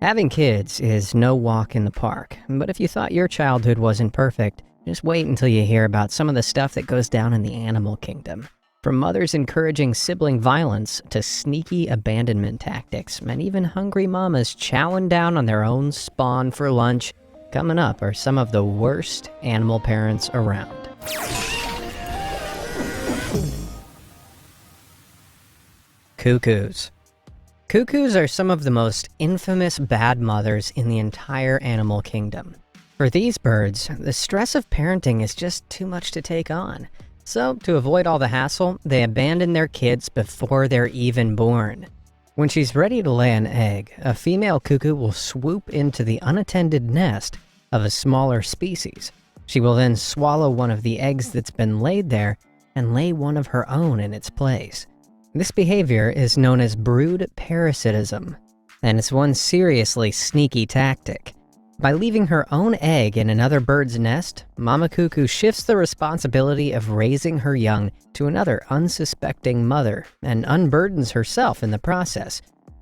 Having kids is no walk in the park, but if you thought your childhood wasn't perfect, just wait until you hear about some of the stuff that goes down in the animal kingdom. From mothers encouraging sibling violence to sneaky abandonment tactics, and even hungry mamas chowing down on their own spawn for lunch, coming up are some of the worst animal parents around. Cuckoos. Cuckoos are some of the most infamous bad mothers in the entire animal kingdom. For these birds, the stress of parenting is just too much to take on. So, to avoid all the hassle, they abandon their kids before they're even born. When she's ready to lay an egg, a female cuckoo will swoop into the unattended nest of a smaller species. She will then swallow one of the eggs that's been laid there and lay one of her own in its place. This behavior is known as brood parasitism, and it's one seriously sneaky tactic. By leaving her own egg in another bird's nest, Mama Cuckoo shifts the responsibility of raising her young to another unsuspecting mother and unburdens herself in the process,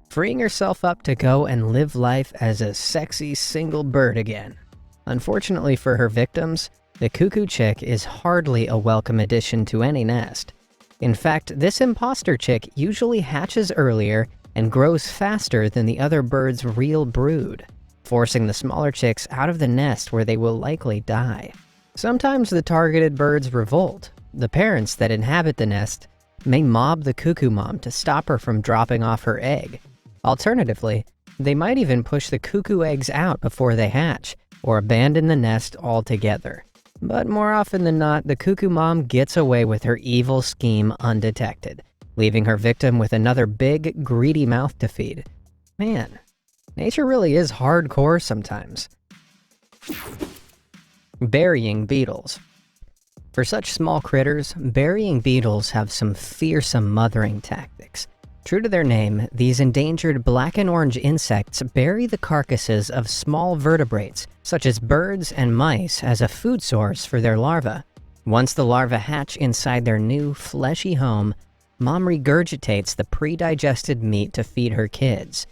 freeing herself up to go and live life as a sexy single bird again. Unfortunately for her victims, the cuckoo chick is hardly a welcome addition to any nest. In fact, this imposter chick usually hatches earlier and grows faster than the other bird's real brood, forcing the smaller chicks out of the nest where they will likely die. Sometimes the targeted birds revolt. The parents that inhabit the nest may mob the cuckoo mom to stop her from dropping off her egg. Alternatively, they might even push the cuckoo eggs out before they hatch, or abandon the nest altogether. But more often than not, the cuckoo mom gets away with her evil scheme undetected, leaving her victim with another big, greedy mouth to feed. Man, nature really is hardcore sometimes. Burying beetles. For such small critters, burying beetles have some fearsome mothering tactics. True to their name, these endangered black and orange insects bury the carcasses of small vertebrates, such as birds and mice, as a food source for their larvae. Once the larvae hatch inside their new, fleshy home, Mom regurgitates the pre-digested meat to feed her kids.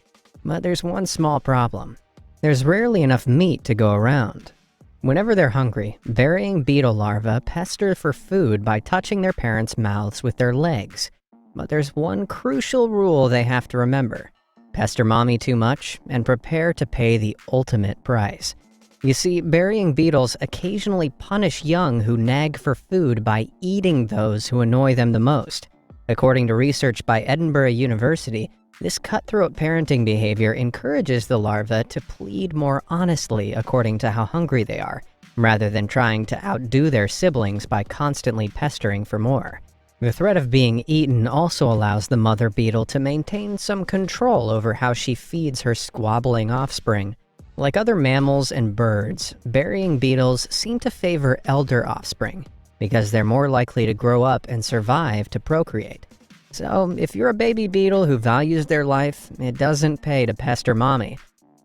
But there's one small problem. There's rarely enough meat to go around. Whenever they're hungry, burying beetle larvae pester for food by touching their parents' mouths with their legs. But there's one crucial rule they have to remember. Pester mommy too much, and prepare to pay the ultimate price. You see, burying beetles occasionally punish young who nag for food by eating those who annoy them the most. According to research by Edinburgh University, this cutthroat parenting behavior encourages the larvae to plead more honestly according to how hungry they are, rather than trying to outdo their siblings by constantly pestering for more. The threat of being eaten also allows the mother beetle to maintain some control over how she feeds her squabbling offspring. Like other mammals and birds, burying beetles seem to favor elder offspring, because they're more likely to grow up and survive to procreate. So, if you're a baby beetle who values their life, it doesn't pay to pester mommy.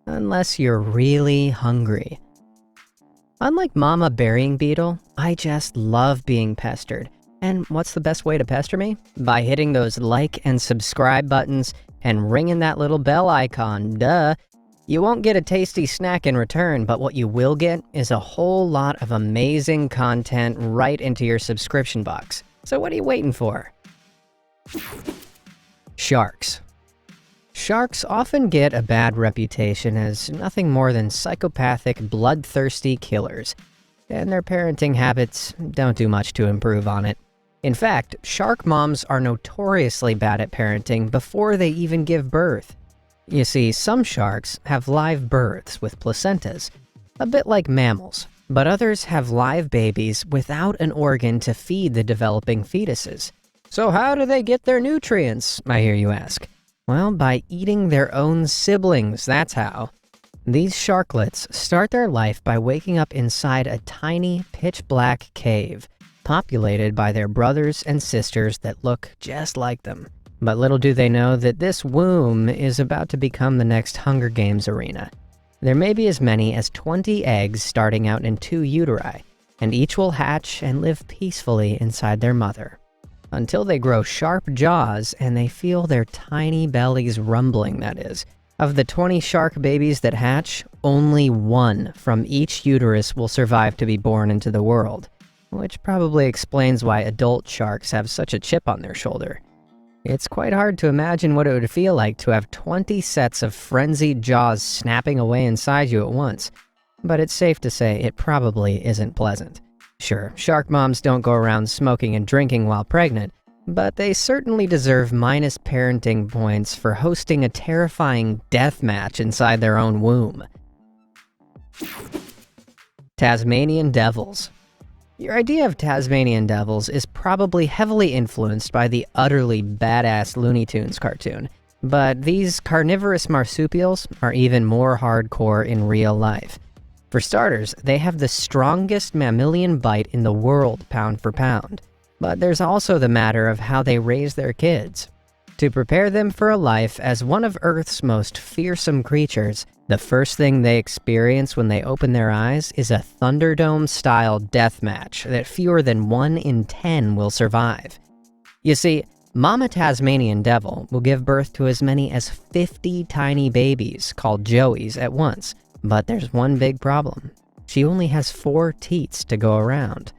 Unless you're really hungry. Unlike Mama Burying Beetle, I just love being pestered. And what's the best way to pester me? By hitting those like and subscribe buttons and ringing that little bell icon, duh. You won't get a tasty snack in return, but what you will get is a whole lot of amazing content right into your subscription box. So what are you waiting for? Sharks. Sharks often get a bad reputation as nothing more than psychopathic, bloodthirsty killers, and their parenting habits don't do much to improve on it. In fact, shark moms are notoriously bad at parenting before they even give birth. You see, some sharks have live births with placentas, a bit like mammals, but others have live babies without an organ to feed the developing fetuses. So how do they get their nutrients, I hear you ask? Well, by eating their own siblings, that's how. These sharklets start their life by waking up inside a tiny, pitch-black cave, populated by their brothers and sisters that look just like them. But little do they know that this womb is about to become the next Hunger Games arena. There may be as many as 20 eggs starting out in 2 uteri, and each will hatch and live peacefully inside their mother. Until they grow sharp jaws and they feel their tiny bellies rumbling, that is. Of the 20 shark babies that hatch, only one from each uterus will survive to be born into the world, which probably explains why adult sharks have such a chip on their shoulder. It's quite hard to imagine what it would feel like to have 20 sets of frenzied jaws snapping away inside you at once, but it's safe to say it probably isn't pleasant. Sure, shark moms don't go around smoking and drinking while pregnant, but they certainly deserve minus parenting points for hosting a terrifying death match inside their own womb. Tasmanian devils. Your idea of Tasmanian devils is probably heavily influenced by the utterly badass Looney Tunes cartoon, but these carnivorous marsupials are even more hardcore in real life. For starters, they have the strongest mammalian bite in the world pound for pound. But there's also the matter of how they raise their kids. To prepare them for a life as one of Earth's most fearsome creatures, the first thing they experience when they open their eyes is a Thunderdome-style death match that fewer than 1 in 10 will survive. You see, Mama Tasmanian Devil will give birth to as many as 50 tiny babies called Joeys at once, but there's one big problem. She only has 4 teats to go around.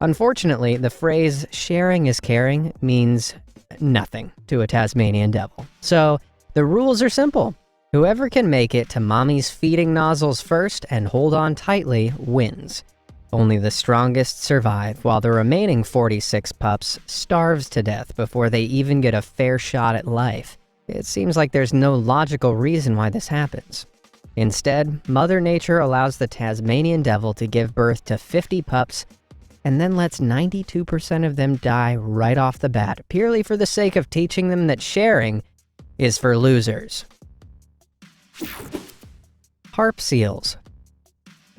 Unfortunately, the phrase sharing is caring means nothing to a Tasmanian devil. So, the rules are simple. Whoever can make it to mommy's feeding nozzles first and hold on tightly wins. Only the strongest survive, while the remaining 46 pups starves to death before they even get a fair shot at life. It seems like there's no logical reason why this happens. Instead, Mother Nature allows the Tasmanian devil to give birth to 50 pups and then lets 92% of them die right off the bat, purely for the sake of teaching them that sharing is for losers. Harp seals.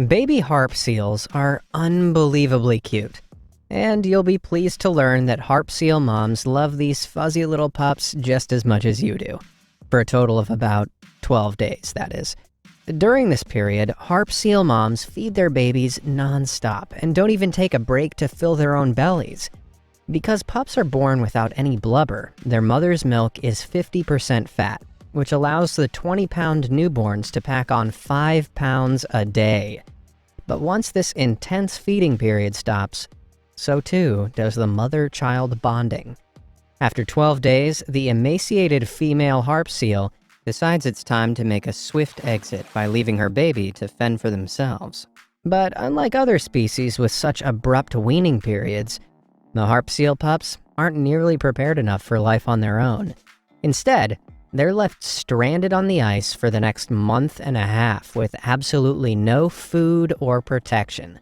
Baby harp seals are unbelievably cute, and you'll be pleased to learn that harp seal moms love these fuzzy little pups just as much as you do, for a total of about 12 days, that is. During this period, harp seal moms feed their babies non-stop and don't even take a break to fill their own bellies. Because pups are born without any blubber, their mother's milk is 50% fat, which allows the 20-pound newborns to pack on 5 pounds a day. But once this intense feeding period stops, so too does the mother-child bonding. After 12 days, the emaciated female harp seal decides it's time to make a swift exit by leaving her baby to fend for themselves. But unlike other species with such abrupt weaning periods, the harp seal pups aren't nearly prepared enough for life on their own. Instead, they're left stranded on the ice for the next month and a half with absolutely no food or protection.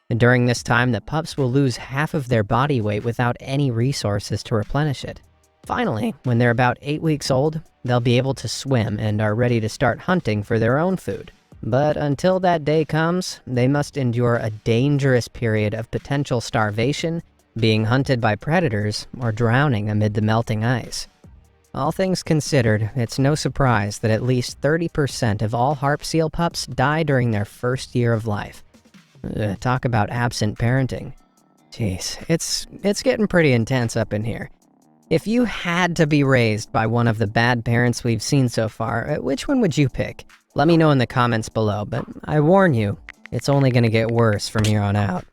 And during this time, the pups will lose half of their body weight without any resources to replenish it. Finally, when they're about 8 weeks old, they'll be able to swim and are ready to start hunting for their own food. But until that day comes, they must endure a dangerous period of potential starvation, being hunted by predators, or drowning amid the melting ice. All things considered, it's no surprise that at least 30% of all harp seal pups die during their first year of life. Talk about absent parenting. Jeez, it's getting pretty intense up in here. If you had to be raised by one of the bad parents we've seen so far, which one would you pick? Let me know in the comments below, but I warn you, it's only gonna get worse from here on out.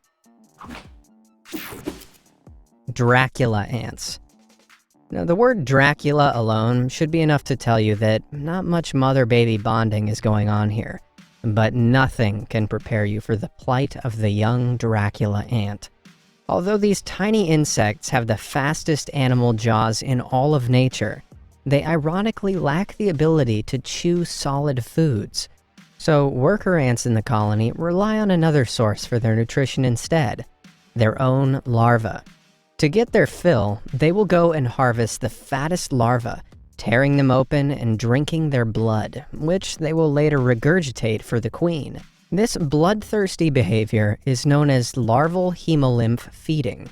Dracula ants. Now, the word Dracula alone should be enough to tell you that not much mother-baby bonding is going on here, but nothing can prepare you for the plight of the young Dracula ant. Although these tiny insects have the fastest animal jaws in all of nature, they ironically lack the ability to chew solid foods. So worker ants in the colony rely on another source for their nutrition instead, their own larvae. To get their fill, they will go and harvest the fattest larvae, tearing them open and drinking their blood, which they will later regurgitate for the queen. This bloodthirsty behavior is known as larval hemolymph feeding.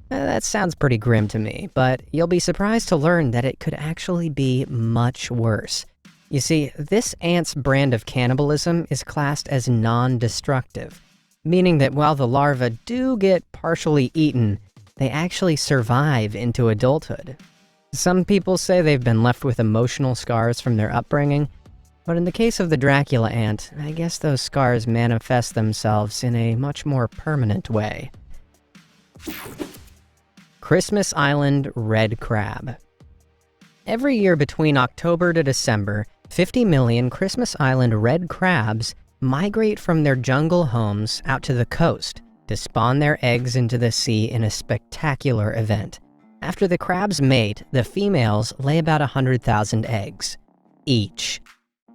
That sounds pretty grim to me, but you'll be surprised to learn that it could actually be much worse. You see, this ant's brand of cannibalism is classed as non-destructive, meaning that while the larvae do get partially eaten, they actually survive into adulthood. Some people say they've been left with emotional scars from their upbringing, But in the case of the Dracula ant, I guess those scars manifest themselves in a much more permanent way. Christmas Island red crab. Every year between October to December, 50 million Christmas Island red crabs migrate from their jungle homes out to the coast to spawn their eggs into the sea in a spectacular event. After the crabs mate, the females lay about 100,000 eggs each.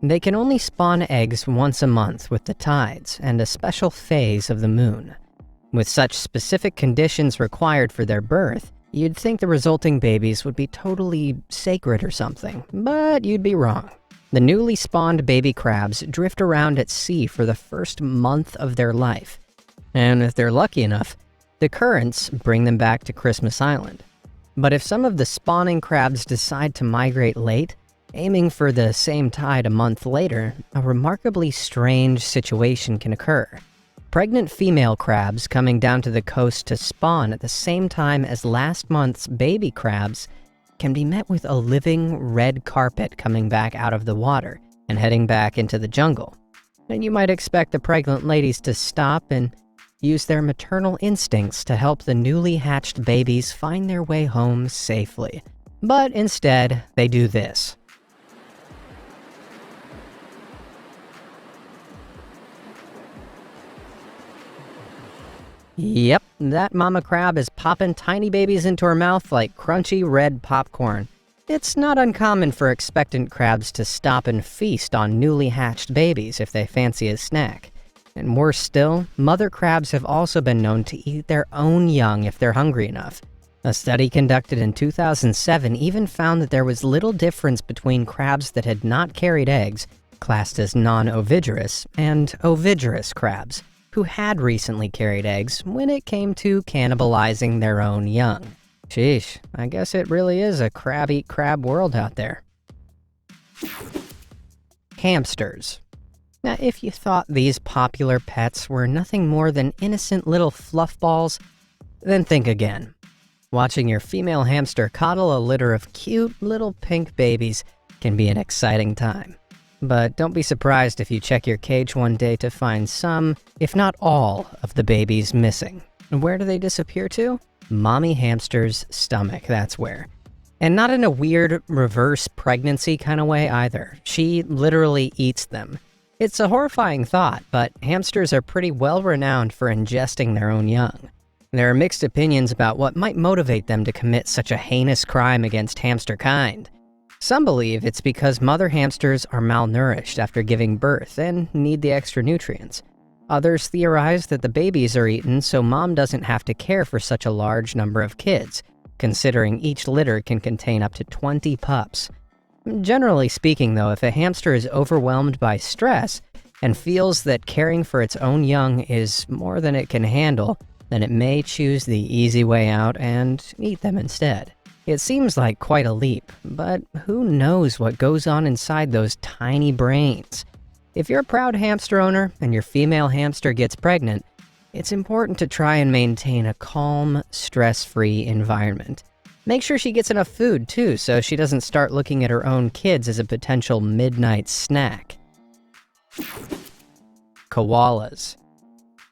They can only spawn eggs once a month with the tides and a special phase of the moon. With such specific conditions required for their birth, you'd think the resulting babies would be totally sacred or something, but you'd be wrong. The newly spawned baby crabs drift around at sea for the first month of their life. And if they're lucky enough, the currents bring them back to Christmas Island. But if some of the spawning crabs decide to migrate late, aiming for the same tide a month later, a remarkably strange situation can occur. Pregnant female crabs coming down to the coast to spawn at the same time as last month's baby crabs can be met with a living red carpet coming back out of the water and heading back into the jungle. And you might expect the pregnant ladies to stop and use their maternal instincts to help the newly hatched babies find their way home safely. But instead, they do this. Yep, that mama crab is popping tiny babies into her mouth like crunchy red popcorn. It's not uncommon for expectant crabs to stop and feast on newly hatched babies if they fancy a snack. And worse still, mother crabs have also been known to eat their own young if they're hungry enough. A study conducted in 2007 even found that there was little difference between crabs that had not carried eggs, classed as non-ovigerous, and ovigerous crabs, who had recently carried eggs when it came to cannibalizing their own young. Sheesh, I guess it really is a crab-eat-crab world out there. Hamsters. Now, if you thought these popular pets were nothing more than innocent little fluff balls, then think again. Watching your female hamster coddle a litter of cute little pink babies can be an exciting time. But don't be surprised if you check your cage one day to find some, if not all, of the babies missing. And where do they disappear to? Mommy hamster's stomach, that's where. And not in a weird reverse pregnancy kind of way either. She literally eats them. It's a horrifying thought, but hamsters are pretty well renowned for ingesting their own young. There are mixed opinions about what might motivate them to commit such a heinous crime against hamster kind. Some believe it's because mother hamsters are malnourished after giving birth and need the extra nutrients. Others theorize that the babies are eaten so mom doesn't have to care for such a large number of kids, considering each litter can contain up to 20 pups. Generally speaking though, if a hamster is overwhelmed by stress and feels that caring for its own young is more than it can handle, then it may choose the easy way out and eat them instead. It seems like quite a leap, but who knows what goes on inside those tiny brains? If you're a proud hamster owner and your female hamster gets pregnant, it's important to try and maintain a calm, stress-free environment. Make sure she gets enough food too, so she doesn't start looking at her own kids as a potential midnight snack. Koalas.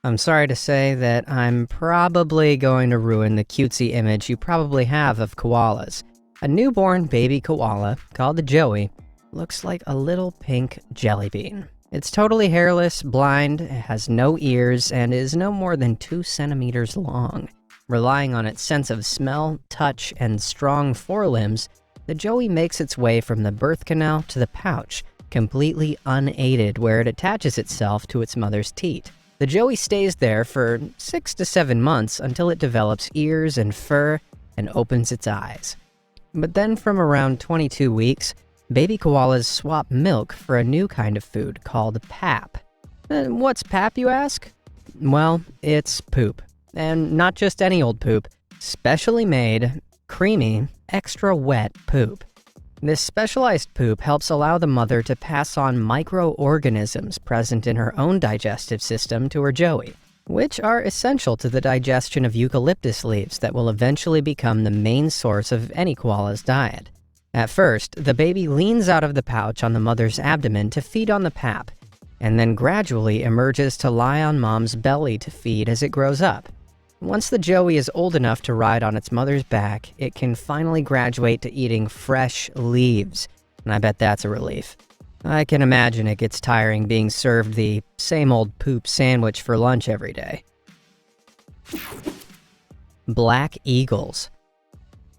I'm sorry to say that I'm probably going to ruin the cutesy image you probably have of koalas. A newborn baby koala, called the Joey, looks like a little pink jelly bean. It's totally hairless, blind, has no ears, and is no more than 2 centimeters long. Relying on its sense of smell, touch, and strong forelimbs, the Joey makes its way from the birth canal to the pouch, completely unaided where it attaches itself to its mother's teat. The Joey stays there for 6 to 7 months until it develops ears and fur and opens its eyes. But then from around 22 weeks, baby koalas swap milk for a new kind of food called pap. What's pap, you ask? Well, it's poop. And not just any old poop, specially made, creamy, extra wet poop. This specialized poop helps allow the mother to pass on microorganisms present in her own digestive system to her Joey, which are essential to the digestion of eucalyptus leaves that will eventually become the main source of any koala's diet. At first, the baby leans out of the pouch on the mother's abdomen to feed on the pap, and then gradually emerges to lie on mom's belly to feed as it grows up. Once the joey is old enough to ride on its mother's back, it can finally graduate to eating fresh leaves, and I bet that's a relief. I can imagine it gets tiring being served the same old poop sandwich for lunch every day. Black eagles.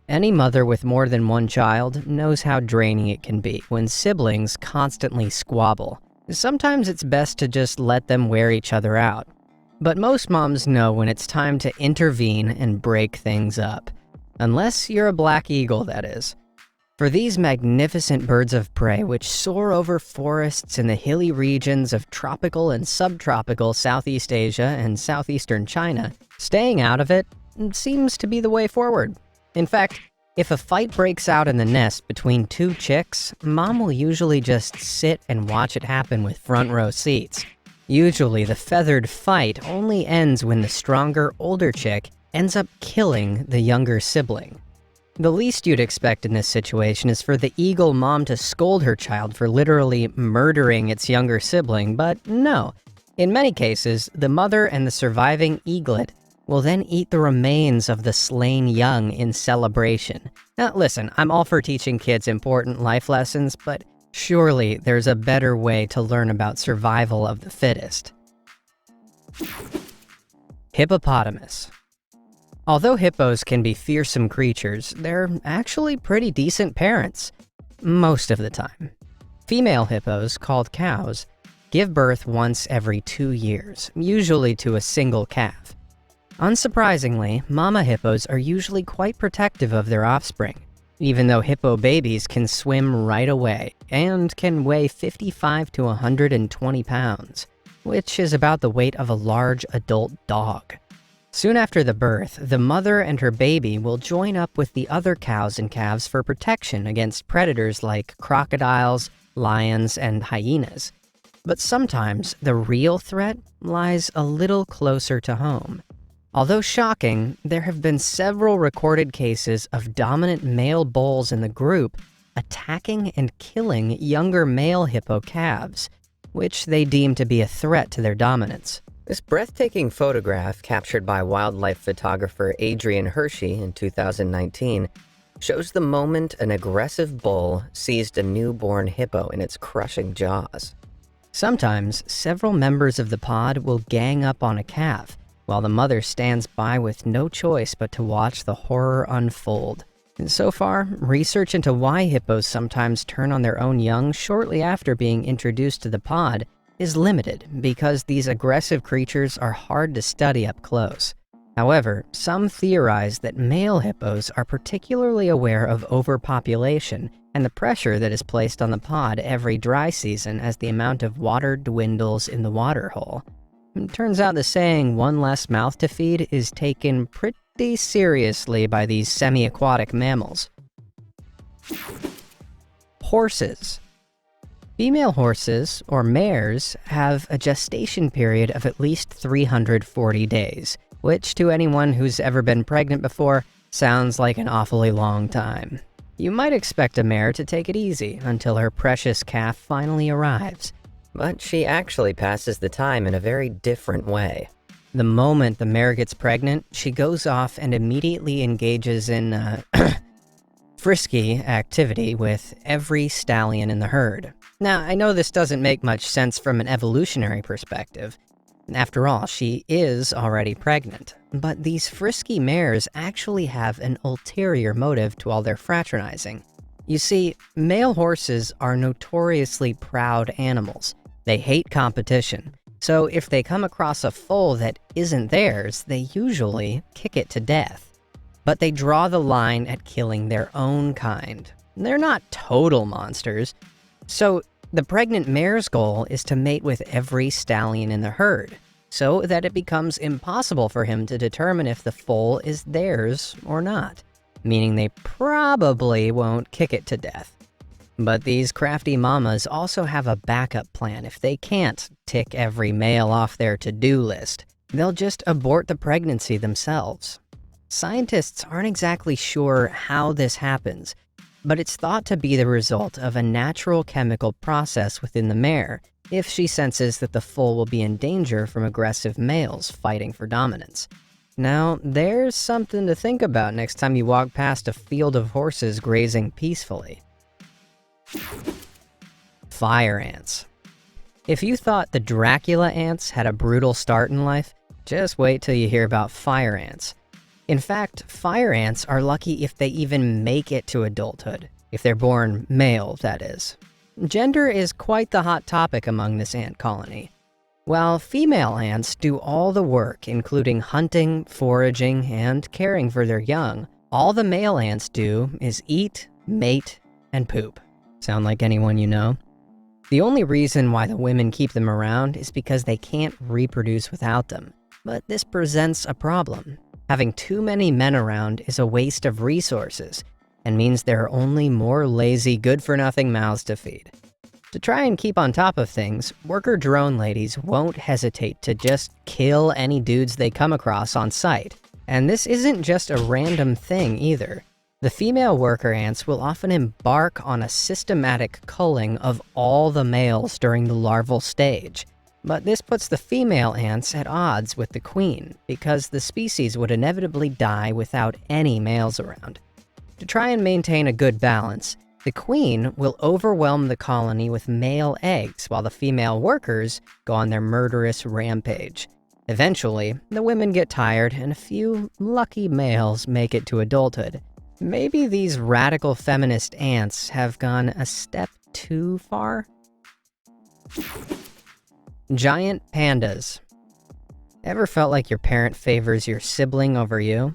Any mother with more than one child knows how draining it can be when siblings constantly squabble. Sometimes it's best to just let them wear each other out. But most moms know when it's time to intervene and break things up. Unless you're a black eagle, that is. For these magnificent birds of prey, which soar over forests in the hilly regions of tropical and subtropical Southeast Asia and southeastern China, staying out of it seems to be the way forward. In fact, if a fight breaks out in the nest between two chicks, mom will usually just sit and watch it happen with front row seats. Usually, the feathered fight only ends when the stronger, older chick ends up killing the younger sibling. The least you'd expect in this situation is for the eagle mom to scold her child for literally murdering its younger sibling, but no. In many cases, the mother and the surviving eaglet will then eat the remains of the slain young in celebration. Now, listen, I'm all for teaching kids important life lessons, but surely there's a better way to learn about survival of the fittest. Hippopotamus. Although hippos can be fearsome creatures, they're actually pretty decent parents. Most of the time. Female hippos, called cows, give birth once every 2 years, usually to a single calf. Unsurprisingly, mama hippos are usually quite protective of their offspring, even though hippo babies can swim right away and can weigh 55 to 120 pounds, which is about the weight of a large adult dog. Soon after the birth, the mother and her baby will join up with the other cows and calves for protection against predators like crocodiles, lions, and hyenas. But sometimes the real threat lies a little closer to home. Although shocking, there have been several recorded cases of dominant male bulls in the group attacking and killing younger male hippo calves, which they deem to be a threat to their dominance. This breathtaking photograph, captured by wildlife photographer Adrian Hershey in 2019, shows the moment an aggressive bull seized a newborn hippo in its crushing jaws. Sometimes, several members of the pod will gang up on a calf, while the mother stands by with no choice but to watch the horror unfold. And so far, research into why hippos sometimes turn on their own young shortly after being introduced to the pod is limited because these aggressive creatures are hard to study up close. However, some theorize that male hippos are particularly aware of overpopulation and the pressure that is placed on the pod every dry season as the amount of water dwindles in the water hole. It turns out the saying, "one less mouth to feed," is taken pretty seriously by these semi-aquatic mammals. Horses. Female horses, or mares, have a gestation period of at least 340 days, which to anyone who's ever been pregnant before sounds like an awfully long time. You might expect a mare to take it easy until her precious calf finally arrives. But she actually passes the time in a very different way. The moment the mare gets pregnant, she goes off and immediately engages in frisky activity with every stallion in the herd. Now, I know this doesn't make much sense from an evolutionary perspective. After all, she is already pregnant. But these frisky mares actually have an ulterior motive to all their fraternizing. You see, male horses are notoriously proud animals. They hate competition. So if they come across a foal that isn't theirs, they usually kick it to death. But they draw the line at killing their own kind. They're not total monsters. So the pregnant mare's goal is to mate with every stallion in the herd, so that it becomes impossible for him to determine if the foal is theirs or not, meaning they probably won't kick it to death. But these crafty mamas also have a backup plan if they can't tick every male off their to-do list. They'll just abort the pregnancy themselves. Scientists aren't exactly sure how this happens, but it's thought to be the result of a natural chemical process within the mare if she senses that the foal will be in danger from aggressive males fighting for dominance. Now, there's something to think about next time you walk past a field of horses grazing peacefully. Fire ants. If you thought the Dracula ants had a brutal start in life, just wait till you hear about fire ants. In fact, fire ants are lucky if they even make it to adulthood, if they're born male, that is. Gender is quite the hot topic among this ant colony. While female ants do all the work, including hunting, foraging, and caring for their young, all the male ants do is eat, mate, and poop. Sound like anyone you know? The only reason why the women keep them around is because they can't reproduce without them. But this presents a problem. Having too many men around is a waste of resources, and means there are only more lazy, good-for-nothing mouths to feed. To try and keep on top of things, worker drone ladies won't hesitate to just kill any dudes they come across on sight. And this isn't just a random thing either. The female worker ants will often embark on a systematic culling of all the males during the larval stage. But this puts the female ants at odds with the queen, because the species would inevitably die without any males around. To try and maintain a good balance, the queen will overwhelm the colony with male eggs while the female workers go on their murderous rampage. Eventually, the women get tired and a few lucky males make it to adulthood. Maybe these radical feminist ants have gone a step too far? Giant pandas. Ever felt like your parent favors your sibling over you?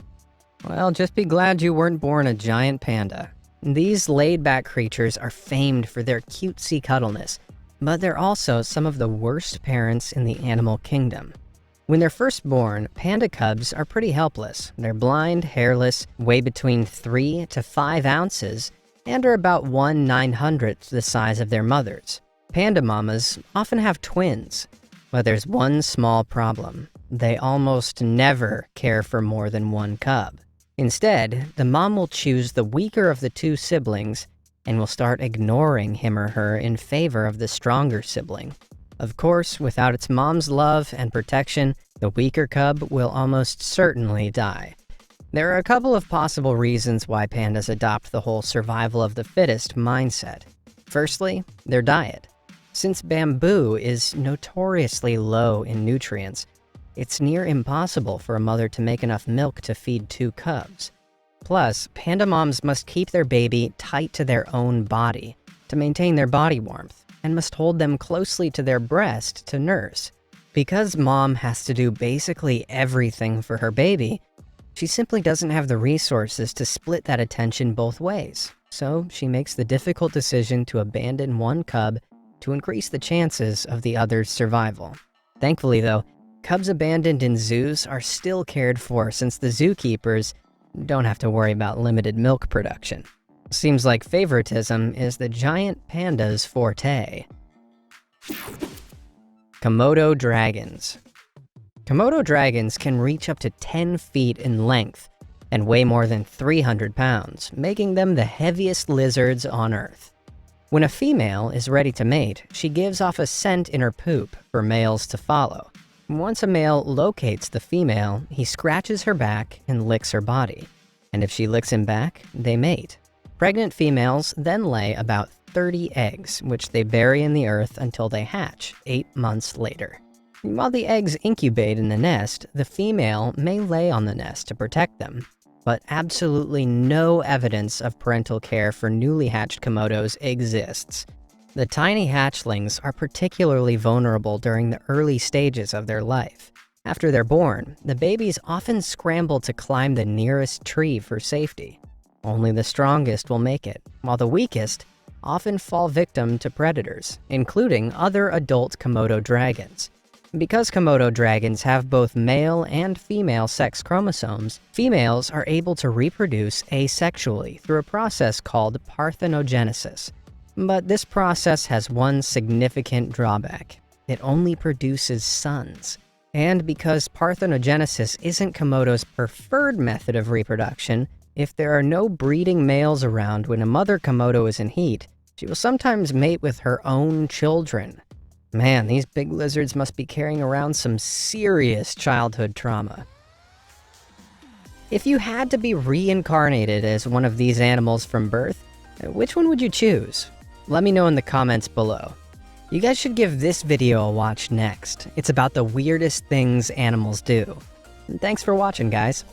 Well, just be glad you weren't born a giant panda. These laid-back creatures are famed for their cutesy cuddleness, but they're also some of the worst parents in the animal kingdom. When they're first born, panda cubs are pretty helpless. They're blind, hairless, weigh between 3 to 5 ounces, and are about 1/900th the size of their mothers. Panda mamas often have twins, but there's one small problem. They almost never care for more than one cub. Instead, the mom will choose the weaker of the two siblings and will start ignoring him or her in favor of the stronger sibling. Of course, without its mom's love and protection, the weaker cub will almost certainly die. There are a couple of possible reasons why pandas adopt the whole survival of the fittest mindset. Firstly, their diet. Since bamboo is notoriously low in nutrients, it's near impossible for a mother to make enough milk to feed 2 cubs. Plus, panda moms must keep their baby tight to their own body to maintain their body warmth, and must hold them closely to their breast to nurse. Because mom has to do basically everything for her baby, she simply doesn't have the resources to split that attention both ways. So she makes the difficult decision to abandon one cub to increase the chances of the other's survival. Thankfully though, cubs abandoned in zoos are still cared for since the zookeepers don't have to worry about limited milk production. Seems like favoritism is the giant panda's forte. Komodo dragons. Komodo dragons can reach up to 10 feet in length and weigh more than 300 pounds, making them the heaviest lizards on Earth. When a female is ready to mate, she gives off a scent in her poop for males to follow. Once a male locates the female, he scratches her back and licks her body. And if she licks him back, they mate. Pregnant females then lay about 30 eggs, which they bury in the earth until they hatch 8 months later. While the eggs incubate in the nest, the female may lay on the nest to protect them. But absolutely no evidence of parental care for newly hatched Komodos exists. The tiny hatchlings are particularly vulnerable during the early stages of their life. After they're born, the babies often scramble to climb the nearest tree for safety. Only the strongest will make it, while the weakest often fall victim to predators, including other adult Komodo dragons. Because Komodo dragons have both male and female sex chromosomes, females are able to reproduce asexually through a process called parthenogenesis. But this process has one significant drawback. It only produces sons. And because parthenogenesis isn't Komodo's preferred method of reproduction, If there are no breeding males around when a mother Komodo is in heat, she will sometimes mate with her own children. Man, these big lizards must be carrying around some serious childhood trauma. If you had to be reincarnated as one of these animals from birth, which one would you choose? Let me know in the comments below. You guys should give this video a watch next. It's about the weirdest things animals do. Thanks for watching, guys.